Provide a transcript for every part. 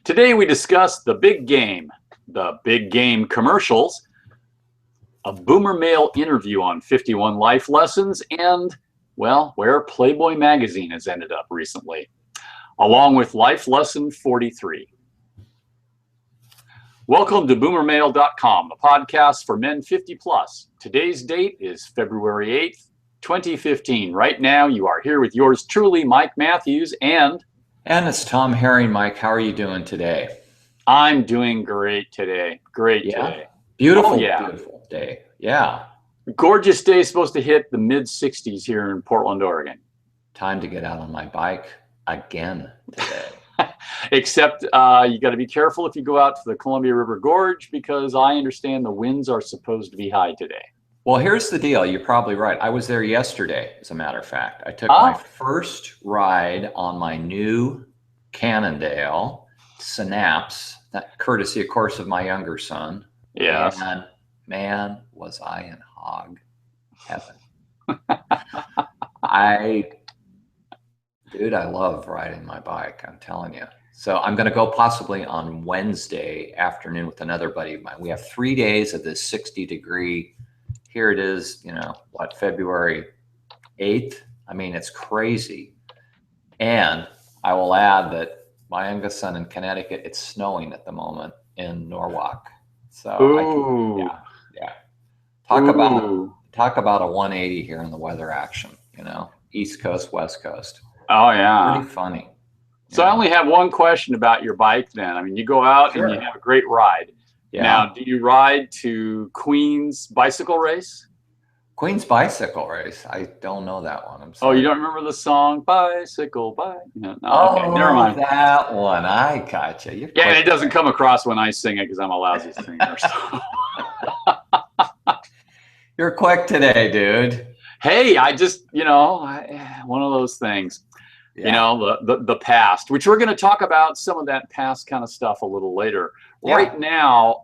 Today we discuss the big game commercials, a Boomer Male interview on 51 life lessons, and, well, where Playboy magazine has ended up recently, along with life lesson 43. Welcome to Boomermale.com, a podcast for men 50 plus. Today's date is February 8th, 2015. Right now, you are here with yours truly, Mike Matthews, and it's Tom Herring. Mike, how are you doing today? I'm doing great today. Today. Beautiful day. Yeah. Gorgeous day, supposed to hit the mid 60s here in Portland, Oregon. Time to get out on my bike again today. Except you got to be careful if you go out to the Columbia River Gorge, because I understand the winds are supposed to be high today. Well, here's the deal. You're probably right. I was there yesterday, as a matter of fact. I took my first ride on my new Cannondale Synapse, that courtesy, of course, of my younger son. Yes. And man, was I in hog heaven. Dude, I love riding my bike, I'm telling you. So I'm going to go possibly on Wednesday afternoon with another buddy of mine. We have 3 days of this 60-degree. Here it is, February 8th. I mean, it's crazy. And I will add that my youngest son in Connecticut, it's snowing at the moment in Norwalk. So Talk about a 180 here in the weather action, East Coast, West Coast. Oh, yeah. Pretty funny. So I only have one question about your bike then. I mean, you go out and you have a great ride. Yeah. Now, do you ride to Queen's Bicycle Race? Queen's Bicycle Race? I don't know that one. I'm sorry. sorry. Oh, you don't remember the song Bicycle Bike? No, okay, never mind. That one. I gotcha. Yeah, and it doesn't come across when I sing it because I'm a lousy singer. So. You're quick today, dude. Hey, I just, one of those things. Yeah. The past, which we're going to talk about some of that past kind of stuff a little later. Yeah. Right now,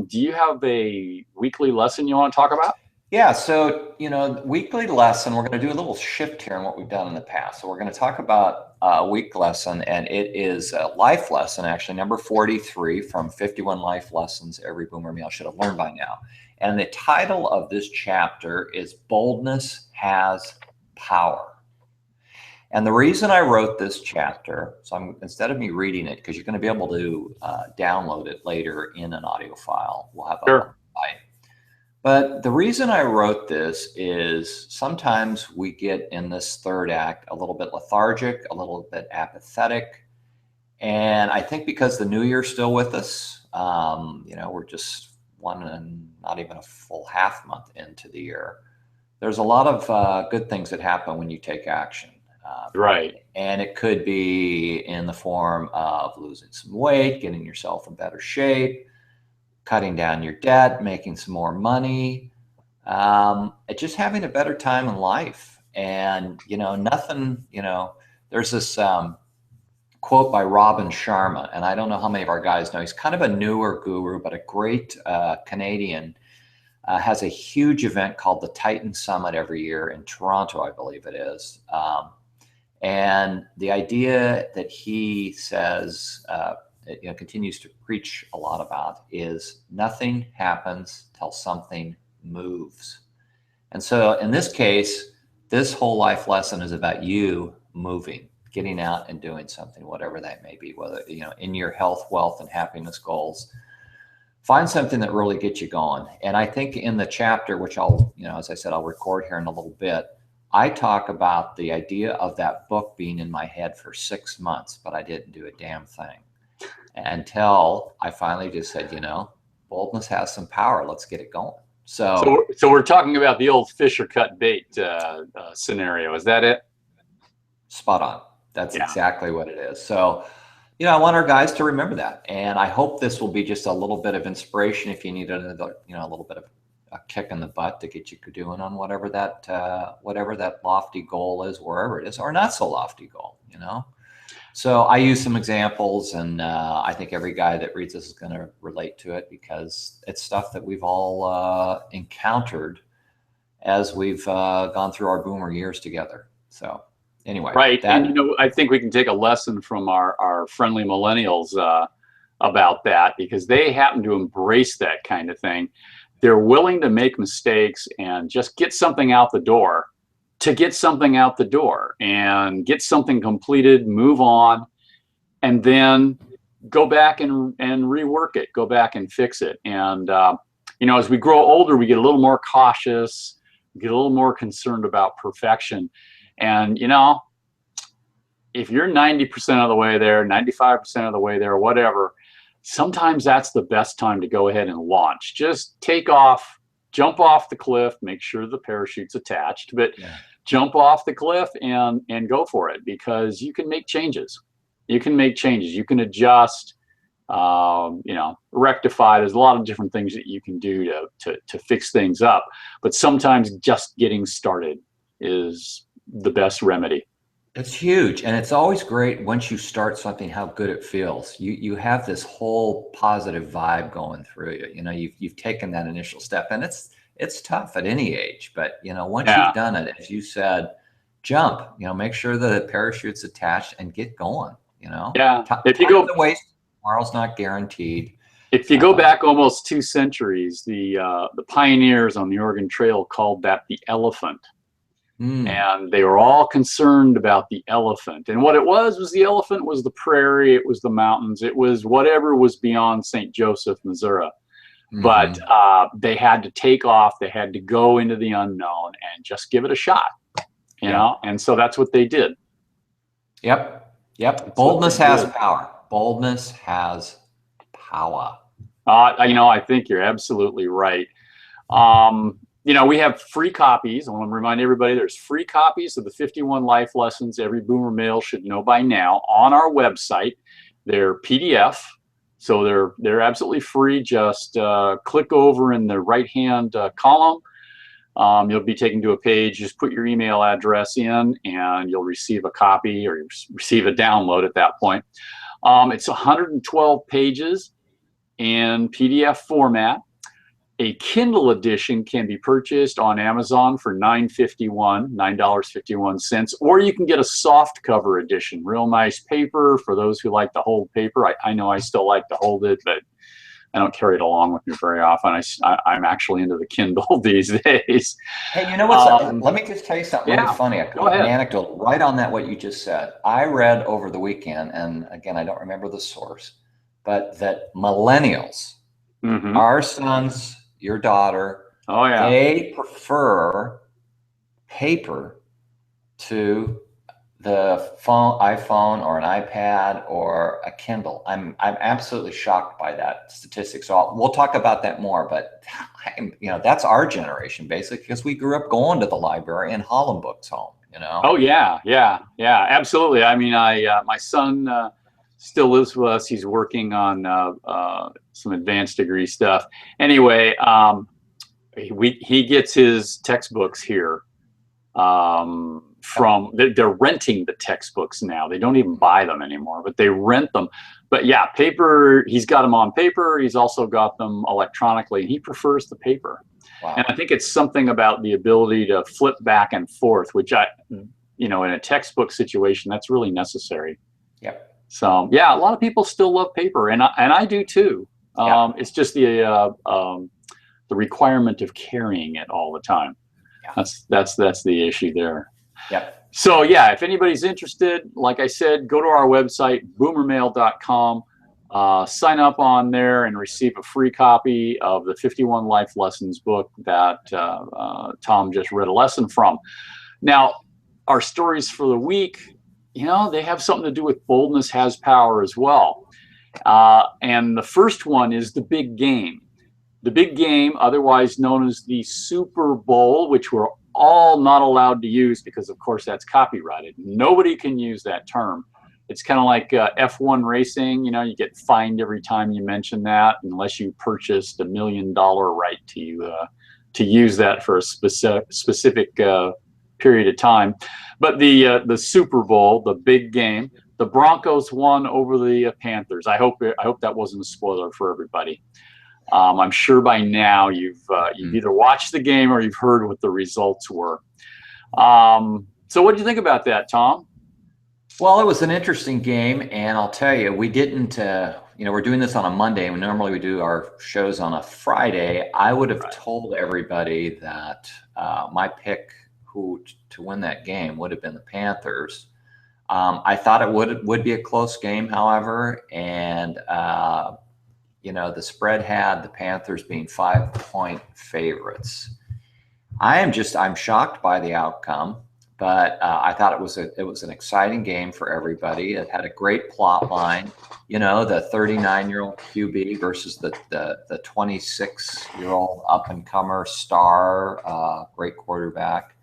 do you have a weekly lesson you want to talk about? Yeah, so, weekly lesson, we're going to do a little shift here in what we've done in the past. So we're going to talk about a week lesson, and it is a life lesson, actually, number 43 from 51 life lessons every boomer male should have learned by now. And the title of this chapter is Boldness Has Power. And the reason I wrote this chapter, so instead of me reading it, because you're going to be able to download it later in an audio file, we'll have a website. But the reason I wrote this is sometimes we get in this third act a little bit lethargic, a little bit apathetic. And I think because the new year's still with us, we're just not even a full half month into the year. There's a lot of good things that happen when you take action. Right. And it could be in the form of losing some weight, getting yourself in better shape, cutting down your debt, making some more money, just having a better time in life. And, there's this quote by Robin Sharma, and I don't know how many of our guys know. He's kind of a newer guru, but a great Canadian, has a huge event called the Titan Summit every year in Toronto, I believe it is. And the idea that he says, continues to preach a lot about is nothing happens till something moves. And so in this case, this whole life lesson is about you moving, getting out and doing something, whatever that may be, whether, in your health, wealth, and happiness goals. Find something that really gets you going. And I think in the chapter, which I'll, as I said, I'll record here in a little bit, I talk about the idea of that book being in my head for 6 months, but I didn't do a damn thing until I finally just said, boldness has some power. Let's get it going. So we're talking about the old fish or cut bait scenario. Is that it? Spot on. That's exactly what it is. So, I want our guys to remember that. And I hope this will be just a little bit of inspiration if you need another, a little bit of a kick in the butt to get you doing on whatever that lofty goal is, wherever it is, or not so lofty goal, So I use some examples, and I think every guy that reads this is going to relate to it because it's stuff that we've all encountered as we've gone through our boomer years together. So anyway. Right. And, I think we can take a lesson from our friendly millennials. about that because they happen to embrace that kind of thing. They're willing to make mistakes and just get something out the door to get something out the door and get something completed, move on, and then go back and rework it, go back and fix it. And, you know, as we grow older, we get a little more cautious, get a little more concerned about perfection. And, you know, if you're 90% of the way there, 95% of the way there, whatever, sometimes that's the best time to go ahead and launch. Just take off, jump off the cliff, make sure the parachute's attached, but jump off the cliff and go for it, because you can make changes. You can make changes. You can adjust, you know, rectify. There's a lot of different things that you can do to fix things up. But sometimes just getting started is the best remedy. It's huge, and it's always great once you start something how good it feels. You have this whole positive vibe going through you. You know, you've taken that initial step, and it's tough at any age. But you know, once you've done it, as you said, jump. You know, make sure the parachute's attached and get going. You know, if you go the waist, tomorrow's not guaranteed. If you go back almost 2 centuries, the pioneers on the Oregon Trail called that the elephant. And they were all concerned about the elephant. And what it was the elephant was the prairie, it was the mountains, it was whatever was beyond St. Joseph, Missouri. But they had to take off, they had to go into the unknown and just give it a shot, you know? And so that's what they did. Yep. Boldness has power. Boldness has power. You know, I think you're absolutely right. You know, we have free copies. I want to remind everybody there's free copies of the 51 life lessons every boomer male should know by now on our website. They're PDF, so they're absolutely free. Just click over in the right-hand column. You'll be taken to a page. Just put your email address in, and you'll receive a copy or receive a download at that point. It's 112 pages in PDF format. A Kindle edition can be purchased on Amazon for $9.51, or you can get a soft cover edition, real nice paper for those who like to hold paper. I know I still like to hold it, but I don't carry it along with me very often. I'm actually into the Kindle these days. Hey, you know what? Let me just tell you something really funny. Go ahead. An anecdote right on that, what you just said. I read over the weekend, and again, I don't remember the source, but that millennials, our sons, your daughter, they prefer paper to the iPhone or an iPad or a Kindle. I'm absolutely shocked by that statistic. So we'll talk about that more. But you know, that's our generation basically, because we grew up going to the library and hauling books home. You know. Oh yeah, absolutely. I mean, my son still lives with us. He's working on some advanced degree stuff. Anyway, he gets his textbooks here from, they're renting the textbooks now. They don't even buy them anymore, but they rent them. But yeah, paper, he's got them on paper. He's also got them electronically. He prefers the paper. Wow. And I think it's something about the ability to flip back and forth, which you know, in a textbook situation, that's really necessary. Yep. So yeah, a lot of people still love paper, and I do too. It's just the requirement of carrying it all the time. That's the issue there. Yep. So yeah, if anybody's interested, like I said, go to our website, Boomermale.com, sign up on there and receive a free copy of the 51 Life Lessons book that Tom just read a lesson from. Now, our stories for the week, you know, they have something to do with boldness has power as well. And the first one is the big game. The big game, otherwise known as the Super Bowl, which we're all not allowed to use because, of course, that's copyrighted. Nobody can use that term. It's kind of like F1 racing. You know, you get fined every time you mention that, unless you purchased $1 million right to use that for a specific period of time. But the Super Bowl, the big game, the Broncos won over the Panthers. I hope that wasn't a spoiler for everybody. I'm sure by now you've either watched the game or you've heard what the results were. So what do you think about that, Tom? Well, it was an interesting game, and I'll tell you, we didn't. We're doing this on a Monday, and normally we do our shows on a Friday. I would have Right. told everybody that my pick to win that game would have been the Panthers. I thought it would be a close game, however, and the spread had the Panthers being 5-point favorites. I'm shocked by the outcome, but I thought it was an exciting game for everybody. It had a great plot line, the 39-year-old QB versus the 26-year-old up and comer star, great quarterback.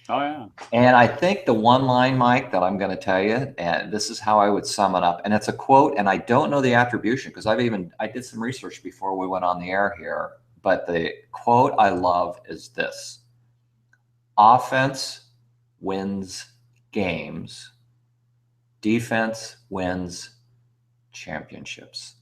Oh yeah. And I think the one line, Mike, that I'm going to tell you, and this is how I would sum it up, and it's a quote, and I don't know the attribution because I did some research before we went on the air here, but the quote I love is this: offense wins games, defense wins championships.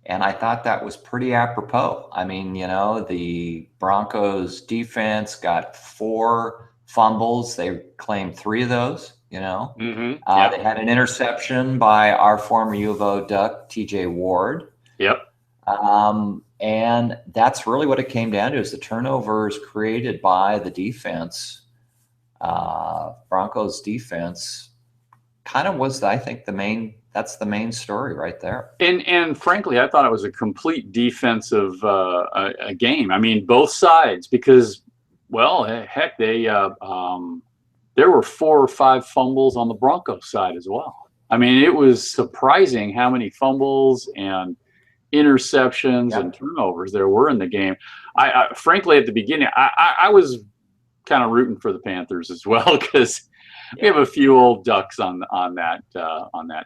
And I thought that was pretty apropos. I mean, the Broncos defense got 4 fumbles. They claimed 3 of those, Yep. They had an interception by our former U of O Duck, TJ Ward. Yep. And that's really what it came down to, is the turnovers created by the defense. Broncos defense kind of was, I think, that's the main story right there. And frankly, I thought it was a complete defensive a game. I mean, both sides, because, well, heck, there were 4 or 5 fumbles on the Broncos side as well. I mean, it was surprising how many fumbles and interceptions and turnovers there were in the game. I frankly, at the beginning, I was kind of rooting for the Panthers as well, because we have a few old Ducks on that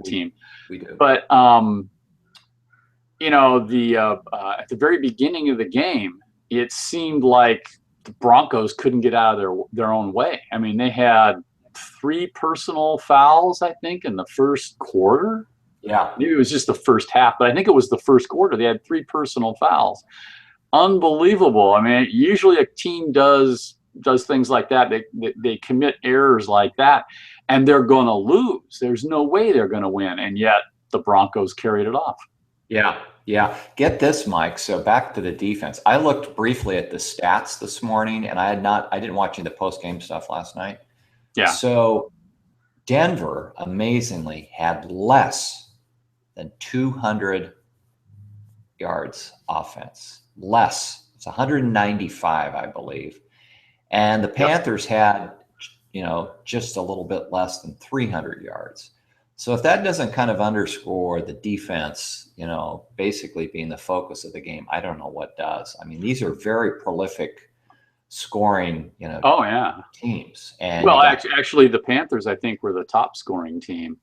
team. We do. But at the very beginning of the game, it seemed like the Broncos couldn't get out of their own way. I mean, they had 3 personal fouls, I think, in the first quarter. Yeah. Maybe it was just the first half, but I think it was the first quarter. They had 3 personal fouls. Unbelievable. I mean, usually a team does things like that. They commit errors like that, and they're going to lose. There's no way they're going to win, and yet the Broncos carried it off. Yeah. Get this, Mike. So back to the defense. I looked briefly at the stats this morning, and I didn't watch any of the post-game stuff last night. Yeah. So Denver, amazingly, had less than 200 yards offense. Less. It's 195, I believe. And the Panthers had, just a little bit less than 300 yards. So if that doesn't kind of underscore the defense, basically being the focus of the game, I don't know what does. I mean, these are very prolific scoring, teams. And well, actually, the Panthers, I think, were the top scoring team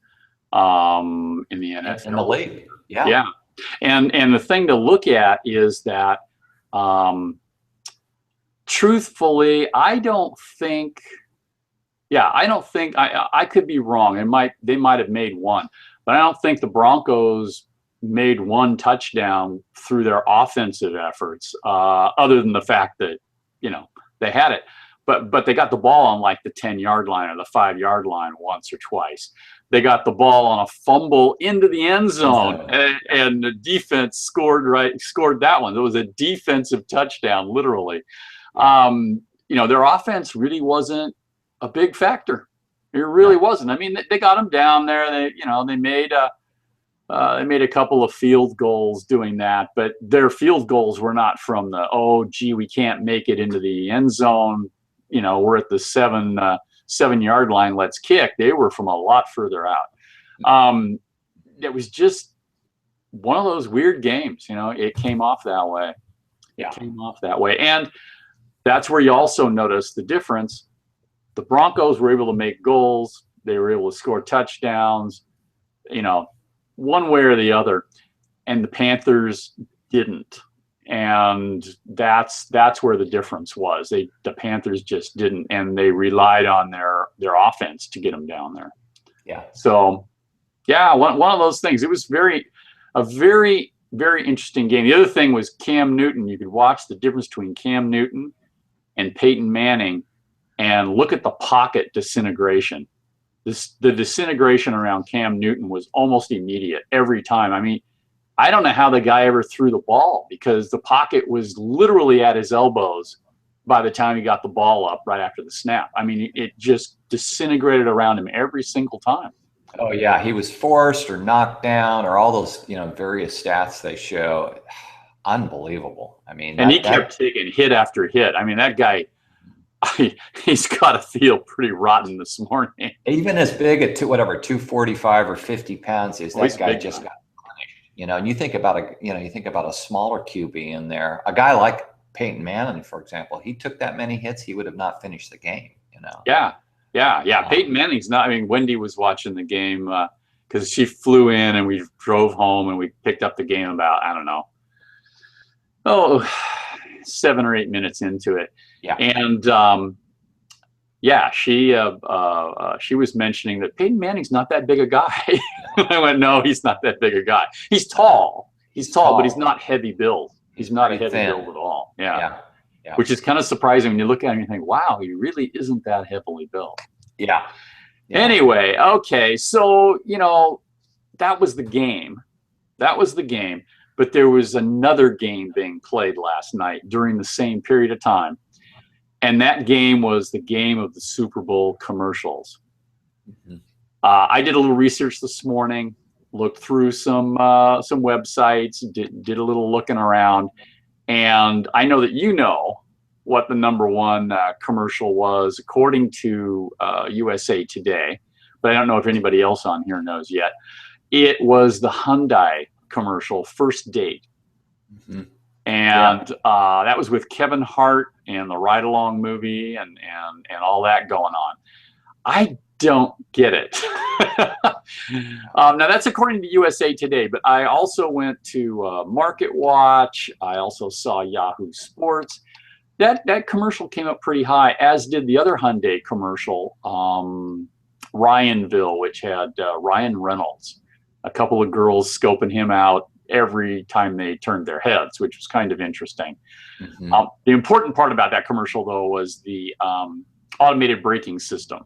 in the NFL. In the league. Yeah. Yeah. And the thing to look at is that, truthfully, I could be wrong. They might have made 1, but I don't think the Broncos made 1 touchdown through their offensive efforts, other than the fact that, they had it. But they got the ball on like the 10-yard line or the 5-yard line once or twice. They got the ball on a fumble into the end zone, and the defense scored that one. It was a defensive touchdown, literally. Their offense really wasn't a big factor. It really wasn't. I mean, they got them down there. They made a couple of field goals doing that, but their field goals were not from we can't make it into the end zone. We're at the 7-yard line. Let's kick. They were from a lot further out. It was just one of those weird games. It came off that way. It came off that way, and that's where you also notice the difference. The Broncos were able to make goals. They were able to score touchdowns, one way or the other, and the Panthers didn't. And that's where the difference was. The Panthers just didn't, and they relied on their offense to get them down there. Yeah. So, one of those things. It was a very, very interesting game. The other thing was Cam Newton. You could watch the difference between Cam Newton and Peyton Manning, and look at the pocket disintegration. the disintegration around Cam Newton was almost immediate every time. I mean, I don't know how the guy ever threw the ball, because the pocket was literally at his elbows by the time he got the ball up right after the snap. I mean, it just disintegrated around him every single time. Oh yeah, he was forced or knocked down or all those, various stats they show. Unbelievable. I mean, And he kept taking hit after hit. I mean, that guy, he's got to feel pretty rotten this morning. Even as big at 245 or 50 pounds, that guy just got punished. And you think about a smaller QB in there, a guy like Peyton Manning, for example. He took that many hits, he would have not finished the game. Yeah. Peyton Manning's not. I mean, Wendy was watching the game because she flew in and we drove home and we picked up the game about, I don't know, 7 or 8 minutes into it. Yeah. And she was mentioning that Peyton Manning's not that big a guy. I went, no, he's not that big a guy. He's tall. He's tall, but he's not heavy build. He's not a heavy build at all. Yeah. Which is kind of surprising when you look at him and you think, wow, he really isn't that heavily built. Yeah. Anyway, okay, so that was the game. But there was another game being played last night during the same period of time. And that game was the game of the Super Bowl commercials. Mm-hmm. I did a little research this morning, looked through some websites, did a little looking around, and I know that what the number one commercial was according to USA Today, but I don't know if anybody else on here knows yet. It was the Hyundai commercial, First Date. Mm-hmm. And that was with Kevin Hart and the Ride Along movie and all that going on. I don't get it. Now that's according to USA Today, but I also went to Market Watch. I also saw Yahoo Sports. That commercial came up pretty high, as did the other Hyundai commercial, Ryanville, which had Ryan Reynolds. A couple of girls scoping him out every time they turned their heads, which was kind of interesting. Mm-hmm. The important part about that commercial, though, was the automated braking system,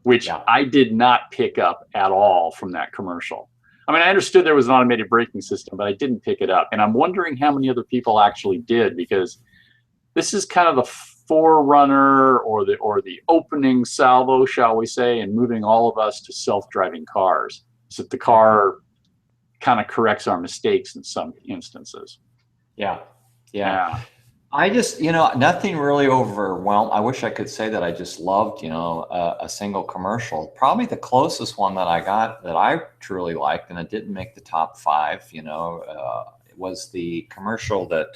which I did not pick up at all from that commercial. I mean, I understood there was an automated braking system, but I didn't pick it up. And I'm wondering how many other people actually did, because this is kind of the forerunner or the opening salvo, shall we say, in moving all of us to self-driving cars. So that the car kind of corrects our mistakes in some instances. Yeah. I just, nothing really overwhelmed. I wish I could say that I just loved, a single commercial. Probably the closest one that I got that I truly liked, and it didn't make the top 5, it was the commercial that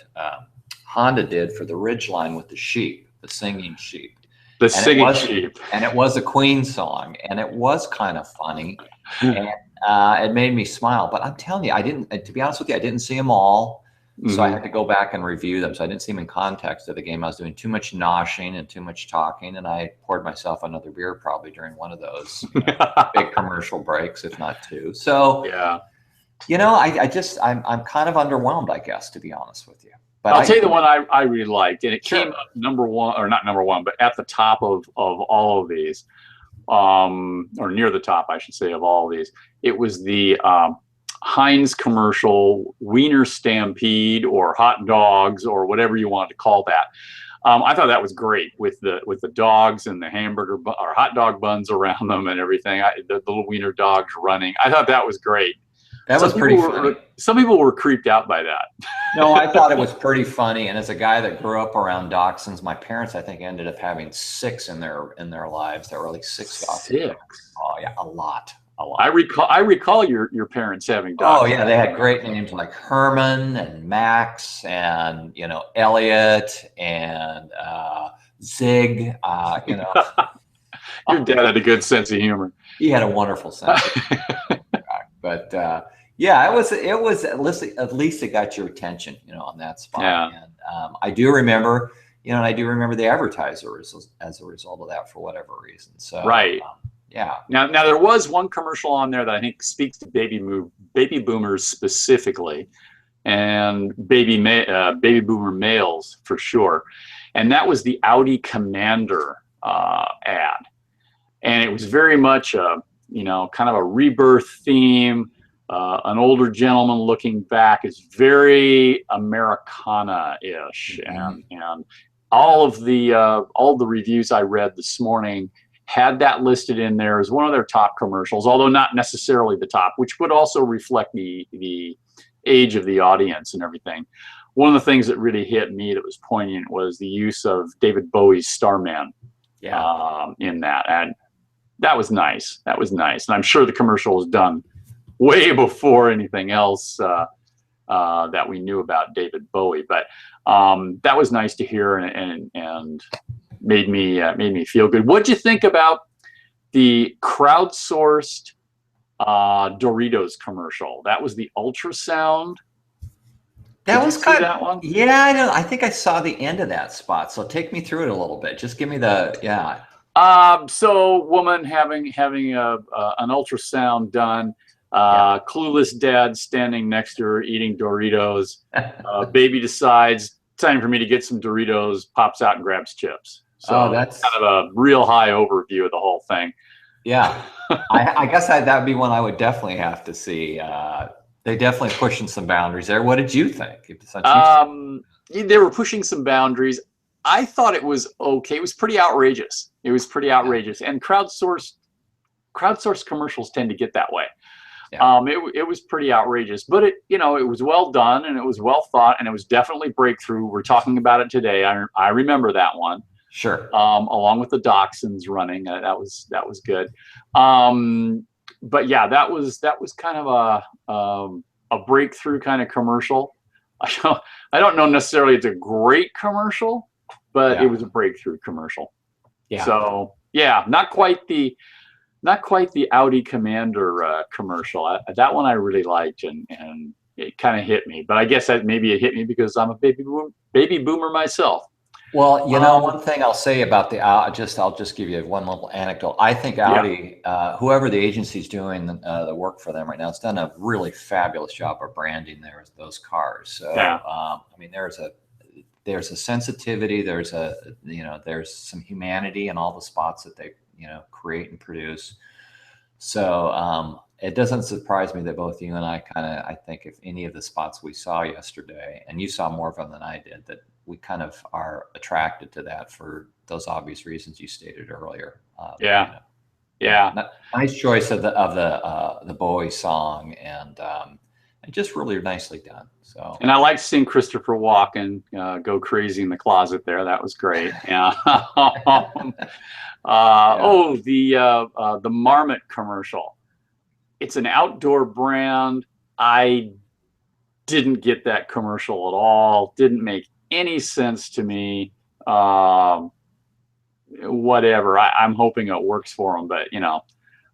Honda did for the Ridgeline with the sheep, the singing sheep. Sheep. And it was a Queen song, and it was kind of funny. And it made me smile. But I'm telling you, to be honest with you, I didn't see them all. Mm-hmm. So I had to go back and review them. So I didn't see them in context of the game. I was doing too much noshing and too much talking. And I poured myself another beer probably during one of those big commercial breaks, if not 2. So, I'm kind of underwhelmed, I guess, to be honest with you. But I'll tell you the one I really liked, and it came up number 1, or not number 1, but at the top of all of these, or near the top, I should say, of all of these. It was the Heinz commercial, Wiener Stampede, or hot dogs, or whatever you want to call that. I thought that was great with the dogs and the hamburger or hot dog buns around them and everything. The little wiener dogs running. I thought that was great. That was pretty funny. Some people were creeped out by that. No, I thought it was pretty funny. And as a guy that grew up around dachshunds, my parents, I think, ended up having 6 in their lives. There were like 6 dachshunds. 6? Oh yeah, a lot. I recall your parents having dachshunds. Oh yeah, they had great names like Herman and Max and Elliot and Zig. Your dad had a good sense of humor. He had a wonderful sense of humor. But it was at least it got your attention, on that spot. Yeah. And I do remember, the advertiser as a result of that for whatever reason. So right. Yeah. Now there was one commercial on there that I think speaks to baby boomers specifically, and baby boomer males for sure, and that was the Audi Commander ad. and it was very much a, you know, kind of a rebirth theme. An older gentleman looking back. Is very Americana-ish, and all the reviews I read this morning had that listed in there as one of their top commercials, although not necessarily the top, which would also reflect the age of the audience and everything. One of the things that really hit me that was poignant was the use of David Bowie's Starman in that, and that was nice. That was nice, and I'm sure the commercial was done way before anything else that we knew about David Bowie. But that was nice to hear, and made me feel good. What'd you think about the crowdsourced Doritos commercial? That was the ultrasound. That was kind of that one. Yeah, I think I saw the end of that spot. So take me through it a little bit. Just give me the So woman having an ultrasound done. Clueless dad standing next to her eating Doritos. Baby decides, time for me to get some Doritos, pops out and grabs chips. So that's kind of a real high overview of the whole thing. Yeah, I guess that would be one I would definitely have to see. They definitely pushing some boundaries there. What did you think? They were pushing some boundaries. I thought it was okay. It was pretty outrageous. And crowdsourced commercials tend to get that way. It was pretty outrageous, but it was well done, and it was well thought, and it was definitely breakthrough. We're talking about it today. I remember that one. Sure. Along with the dachshunds running, that was good. But yeah, that was kind of a breakthrough kind of commercial. I don't know necessarily it's a great commercial, but it was a breakthrough commercial. Yeah. So yeah, not quite the Audi Commander commercial. That one I really liked, and it kind of hit me. But I guess that maybe it hit me because I'm a baby boomer myself. Well, one thing I'll say about I'll just give you one little anecdote. I think Audi, whoever the agency's doing the work for them right now, has done a really fabulous job of branding those cars. So, I mean, there's a sensitivity, there's some humanity in all the spots that they create and produce. So it doesn't surprise me that both you and I think if any of the spots we saw yesterday, and you saw more of them than I did, that we kind of are attracted to that for those obvious reasons you stated earlier. Nice choice of the Bowie song, and just really nicely done. So, and I liked seeing Christopher Walken go crazy in the closet there. That was great. Yeah. The Marmot commercial. It's an outdoor brand. I didn't get that commercial at all. Didn't make any sense to me. Whatever. I'm hoping it works for them, but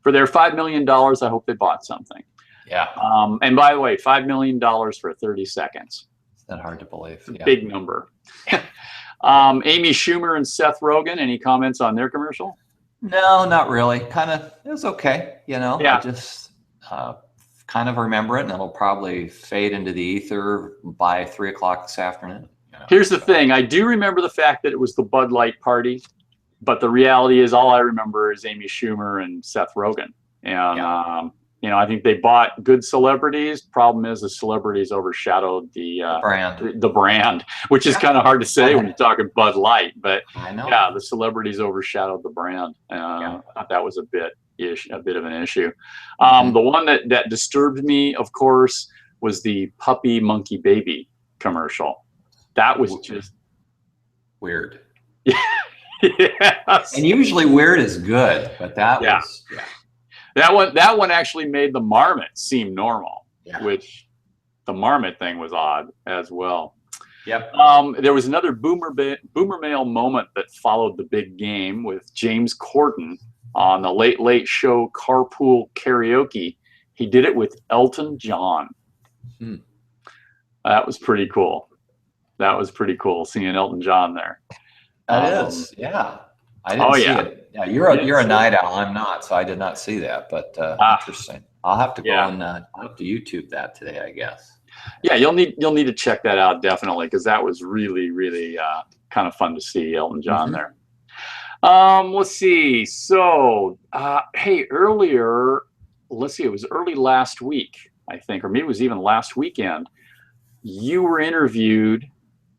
for their $5 million, I hope they bought something. Yeah. And by the way, $5 million for 30 seconds. It's not hard to believe. It's a big number. Amy Schumer and Seth Rogen, any comments on their commercial? No, not really. It was okay. I just kind of remember it, and it'll probably fade into the ether by 3 o'clock this afternoon. Here's the thing. I do remember the fact that it was the Bud Light party, but the reality is all I remember is Amy Schumer and Seth Rogen. And, I think they bought good celebrities. Problem is the celebrities overshadowed the brand, which is kind of hard to say when you're talking Bud Light. But the celebrities overshadowed the brand. I thought that was a bit of an issue. The one that disturbed me, of course, was the Puppy Monkey Baby commercial. That was just weird. Yes. And usually weird is good, but that was That one actually made the Marmot seem normal, which the Marmot thing was odd as well. Yep. There was another Boomermale moment that followed the big game with James Corden on the Late Late Show Carpool Karaoke. He did it with Elton John. That was pretty cool. Seeing Elton John there. That is, yeah. I didn't see it. Yeah, you're a night owl. I'm not, so I did not see that. But interesting. I'll have to go and I'll have to YouTube that today, I guess. Yeah, you'll need to check that out definitely, because that was really, really kind of fun to see Elton John there. Let's see. So, hey, earlier, let's see, it was early last week, I think, or maybe it was even last weekend. You were interviewed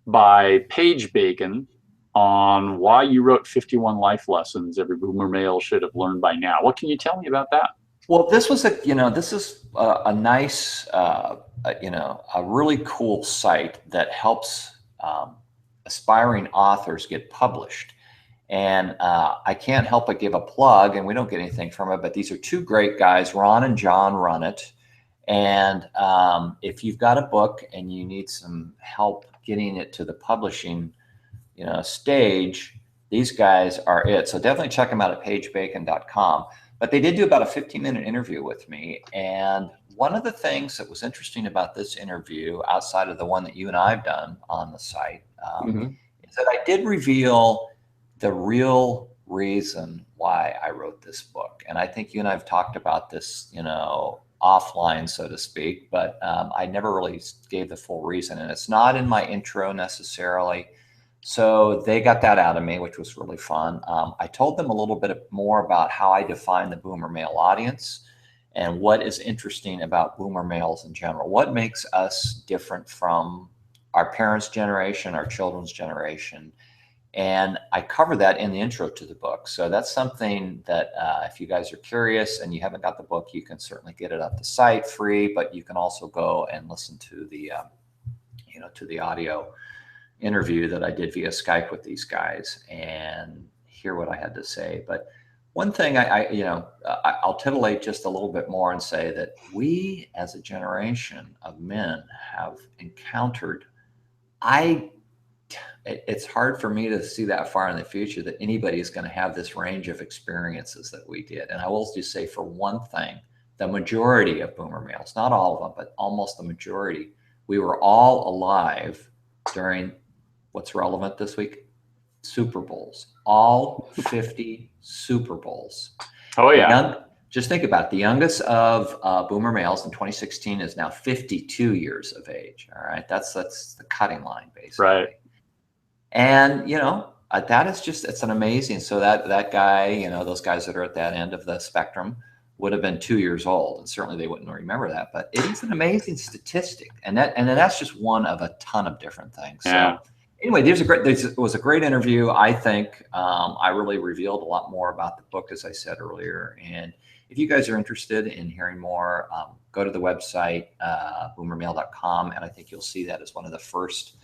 by Paige Bacon on why you wrote 51 life lessons every boomer male should have learned by now. What can you tell me about that? Well, this was this is a nice, a really cool site that helps aspiring authors get published. And I can't help but give a plug, and we don't get anything from it, but these are two great guys. Ron and John run it. And if you've got a book and you need some help getting it to the publishing, stage, these guys are it. So definitely check them out at pagebacon.com. But they did do about a 15-minute interview with me. And one of the things that was interesting about this interview, outside of the one that you and I have done on the site, is that I did reveal the real reason why I wrote this book. And I think you and I have talked about this, offline, so to speak, but I never really gave the full reason. And it's not in my intro necessarily. So they got that out of me, which was really fun. I told them a little bit more about how I define the boomer male audience and what is interesting about boomer males in general. What makes us different from our parents' generation, our children's generation. And I cover that in the intro to the book. So that's something that if you guys are curious and you haven't got the book, you can certainly get it up the site free, but you can also go and listen to the, to the audio interview that I did via Skype with these guys and hear what I had to say. But one thing I'll titillate just a little bit more and say that we as a generation of men have encountered, it's hard for me to see that far in the future that anybody is going to have this range of experiences that we did. And I will just say, for one thing, the majority of boomer males, not all of them, but almost the majority, we were all alive during what's relevant this week, Super Bowls, all 50 Super Bowls. Oh, yeah. Just think about it. The youngest of boomer males in 2016 is now 52 years of age. All right. That's the cutting line, basically. Right. And, that is just, it's an amazing. So that guy, those guys that are at that end of the spectrum would have been 2 years old. And certainly they wouldn't remember that, but it is an amazing statistic. And that's just one of a ton of different things. Yeah. So anyway, it was a great interview. I think I really revealed a lot more about the book, as I said earlier. And if you guys are interested in hearing more, go to the website, Boomermale.com. And I think you'll see that as one of the first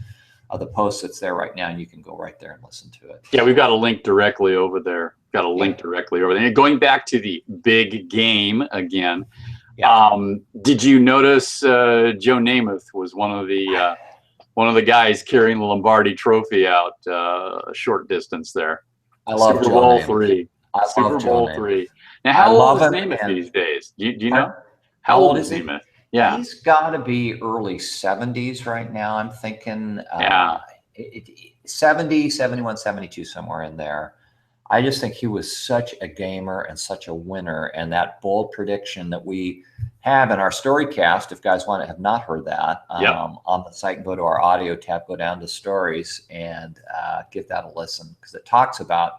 of the posts that's there right now, and you can go right there and listen to it. Yeah, we've got a link directly over there. And going back to the big game again, did you notice Joe Namath was one of the guys carrying the Lombardi Trophy out a short distance there? I love Super Bowl III. Super Bowl III. Now, how old is Namath these days? Do you know? How old is Namath? Yeah. He's got to be early 70s right now. I'm thinking 70, 71, 72, somewhere in there. I just think he was such a gamer and such a winner. And that bold prediction that we have in our Storycast, if guys have not heard that, on the site, go to our audio tab, go down to stories and give that a listen, because it talks about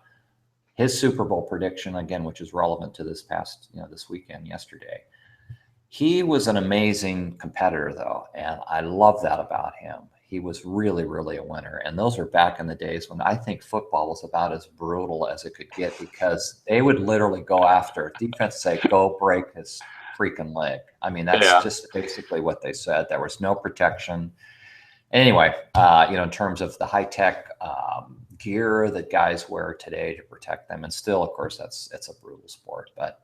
his Super Bowl prediction, again, which is relevant to this past, this weekend, yesterday. He was an amazing competitor, though, and I love that about him. He was really, really a winner. And those are back in the days when I think football was about as brutal as it could get, because they would literally go after defense, say, go break his freaking leg. I mean, that's just basically what they said. There was no protection. Anyway, in terms of the high-tech gear that guys wear today to protect them, and still, of course, it's a brutal sport. But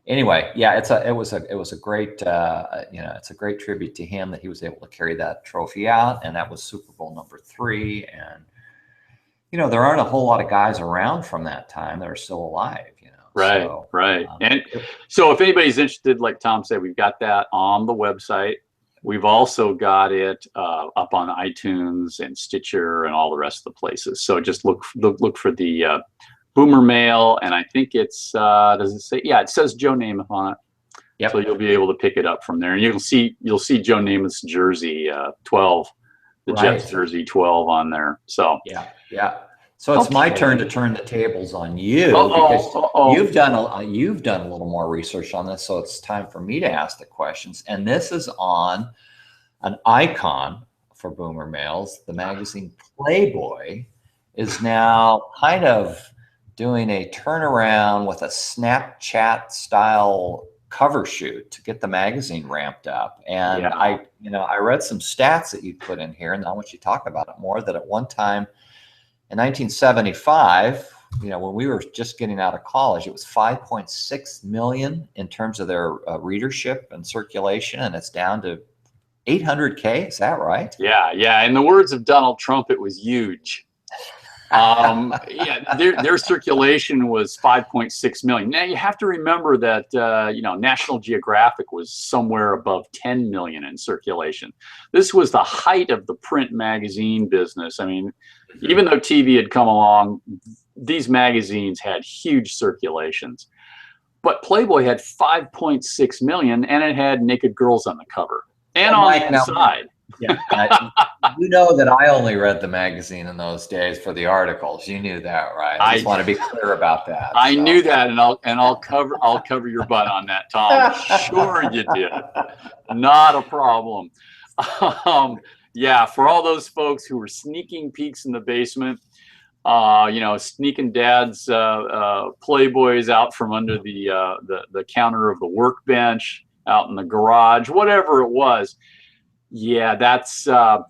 anyway, yeah, it was a great it's a great tribute to him that he was able to carry that trophy out, and that was Super Bowl number 3. And there aren't a whole lot of guys around from that time that are still alive. Right, so, right. And so if anybody's interested, like Tom said, we've got that on the website. We've also got it up on iTunes and Stitcher and all the rest of the places. So just look for the Boomer Male, and I think it's does it say? Yeah, it says Joe Namath on it. Yep. So you'll be able to pick it up from there, and you'll see Joe Namath's jersey 12, the Jets jersey 12 on there. So yeah. So it's my Okay. turn to turn the tables on you because you've done a little more research on this. So it's time for me to ask the questions. And this is on an icon for Boomer Males. The magazine Playboy is now kind of doing a turnaround with a Snapchat style cover shoot to get the magazine ramped up. And I read some stats that you put in here, and I want you to talk about it more, that at one time in 1975, when we were just getting out of college, it was 5.6 million in terms of their readership and circulation, and it's down to 800K. Is that right? Yeah. In the words of Donald Trump, it was huge. Their circulation was 5.6 million. Now you have to remember that National Geographic was somewhere above 10 million in circulation. This was the height of the print magazine business. I mean, even though TV had come along, these magazines had huge circulations. But Playboy had 5.6 million, and it had naked girls on the cover and on the inside. Yeah, you know that I only read the magazine in those days for the articles. You knew that, right? I just want to be clear about that. I knew that, and I'll cover your butt on that, Tom. Sure you did. Not a problem. For all those folks who were sneaking peeks in the basement, sneaking dad's Playboys out from under the counter of the workbench, out in the garage, whatever it was. Yeah, that's now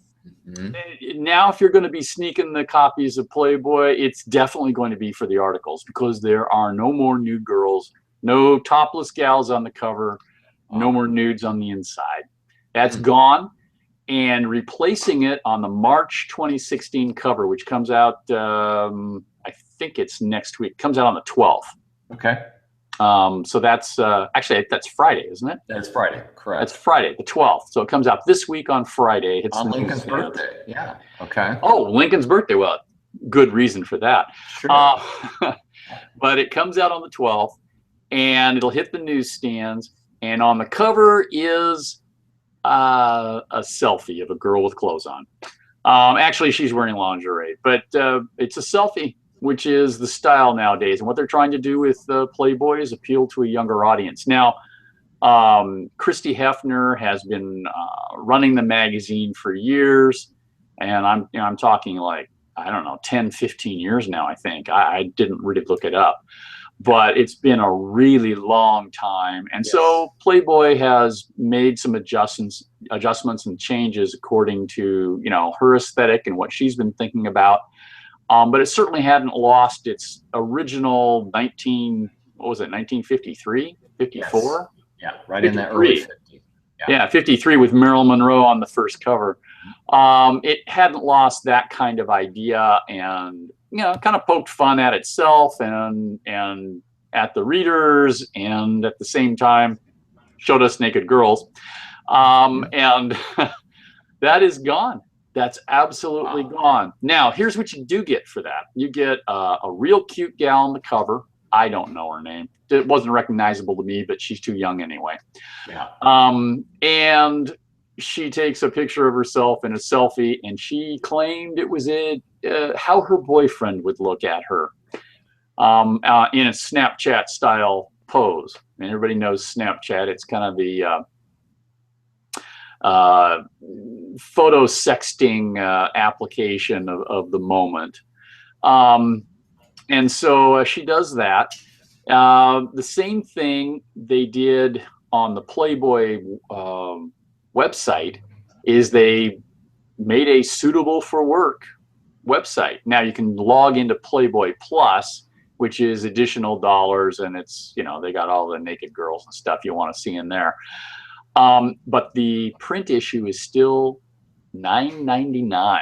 if you're going to be sneaking the copies of Playboy, it's definitely going to be for the articles, because there are no more nude girls, no topless gals on the cover, no more nudes on the inside. That's gone, and replacing it on the March 2016 cover, which comes out, I think it's next week, comes out on the 12th. Okay. So that's actually, that's Friday, isn't it? That's Friday, correct. That's Friday, the 12th. So it comes out this week on Friday. It's on Lincoln's birthday. Yeah. Okay. Oh, Lincoln's birthday. Well, good reason for that. Sure. But it comes out on the 12th, and it'll hit the newsstands. And on the cover is a selfie of a girl with clothes on. Actually, she's wearing lingerie, but it's a selfie, which is the style nowadays. And what they're trying to do with Playboy is appeal to a younger audience. Now, Christy Hefner has been running the magazine for years, and I'm talking like, I don't know, 10, 15 years now, I think. I didn't really look it up, but it's been a really long time. And so Playboy has made some adjustments and changes according to, her aesthetic and what she's been thinking about. But it certainly hadn't lost its original 1953, 54? Yes. Yeah, right 53. In that early 50s. Yeah, 53 with Marilyn Monroe on the first cover. It hadn't lost that kind of idea, and kind of poked fun at itself and at the readers, and at the same time showed us naked girls. And that is gone. That's absolutely gone. Now, here's what you do get for that. You get a real cute gal on the cover. I don't know her name. It wasn't recognizable to me, but she's too young anyway. Yeah. And she takes a picture of herself in a selfie, and she claimed it was how her boyfriend would look at her in a Snapchat style pose. And everybody knows Snapchat. It's kind of the photo sexting application of the moment. And so she does that. The same thing they did on the Playboy website is they made a suitable for work website. Now you can log into Playboy Plus, which is additional dollars, and it's, they got all the naked girls and stuff you want to see in there. But the print issue is still $9.99.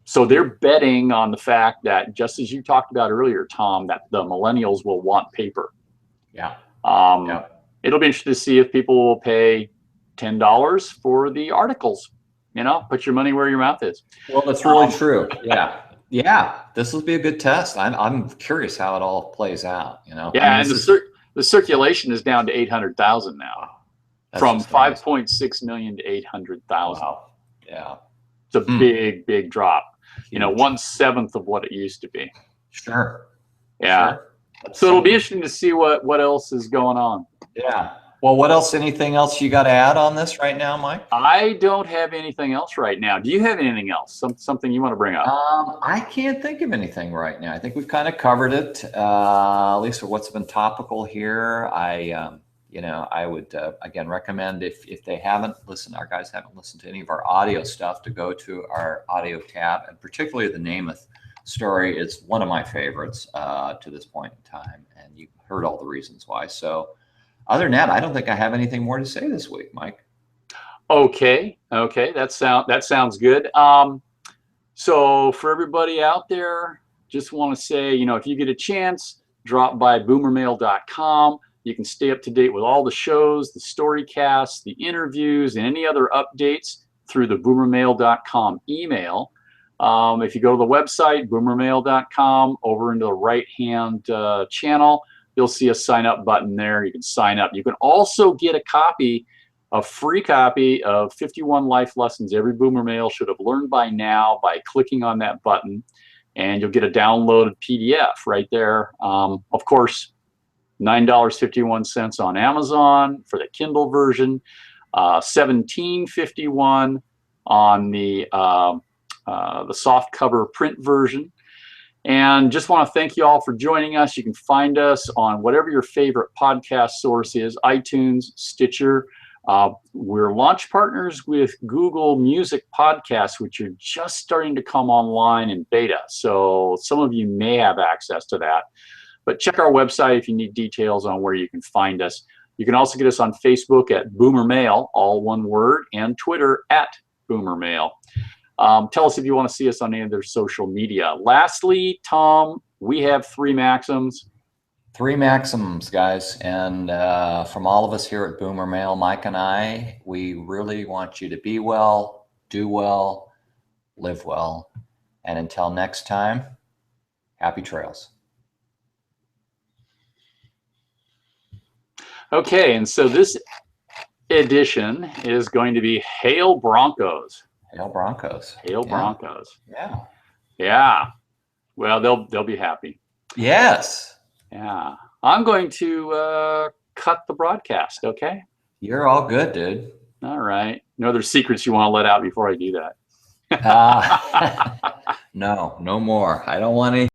So they're betting on the fact that, just as you talked about earlier, Tom, that the millennials will want paper. Yeah. It'll be interesting to see if people will pay $10 for the articles. Put your money where your mouth is. Well, that's really true. Yeah. Yeah. This will be a good test. I'm curious how it all plays out, Yeah. And the circulation is down to 800,000 now. From 5.6 million to 800,000. Wow. Yeah. It's a big drop. you know, 1/7 of what it used to be. Sure. Yeah. Sure. So it'll be interesting to see what else is going on. Yeah. Well, what else? Anything else you got to add on this right now, Mike? I don't have anything else right now. Do you have anything else? Something you want to bring up? I can't think of anything right now. I think we've kind of covered it, at least for what's been topical here. You know, I would again recommend if they haven't listened, our guys haven't listened to any of our audio stuff, to go to our audio tab, and particularly the Namath story is one of my favorites to this point in time, and you've heard all the reasons why. So, other than that, I don't think I have anything more to say this week, Mike. Okay, that sounds good. So for everybody out there, just want to say, you know, if you get a chance, drop by Boomermale.com. You can stay up to date with all the shows, the story casts, the interviews, and any other updates through the Boomermale.com email. If you go to the website, Boomermale.com, over into the right-hand channel, you'll see a sign-up button there. You can sign up. You can also get a free copy of 51 life lessons every Boomer Male should have learned by now by clicking on that button, and you'll get a downloaded PDF right there. Of course, $9.51 on Amazon for the Kindle version, $17.51 on the soft cover print version. And just want to thank you all for joining us. You can find us on whatever your favorite podcast source is: iTunes, Stitcher. We're launch partners with Google Music Podcasts, which are just starting to come online in beta. So some of you may have access to that. But check our website if you need details on where you can find us. You can also get us on Facebook at Boomermale, all one word, and Twitter at Boomermale. Tell us if you want to see us on any of their social media. Lastly, Tom, we have 3 maxims. 3 maxims, guys. And from all of us here at Boomermale, Mike and I, we really want you to be well, do well, live well. And until next time, happy trails. Okay, and so this edition is going to be Hail Broncos. Hail Broncos. Hail Broncos. Yeah. Yeah. Well, they'll be happy. Yes. Yeah. I'm going to cut the broadcast, okay? You're all good, dude. All right. No other secrets you want to let out before I do that? No more. I don't want any.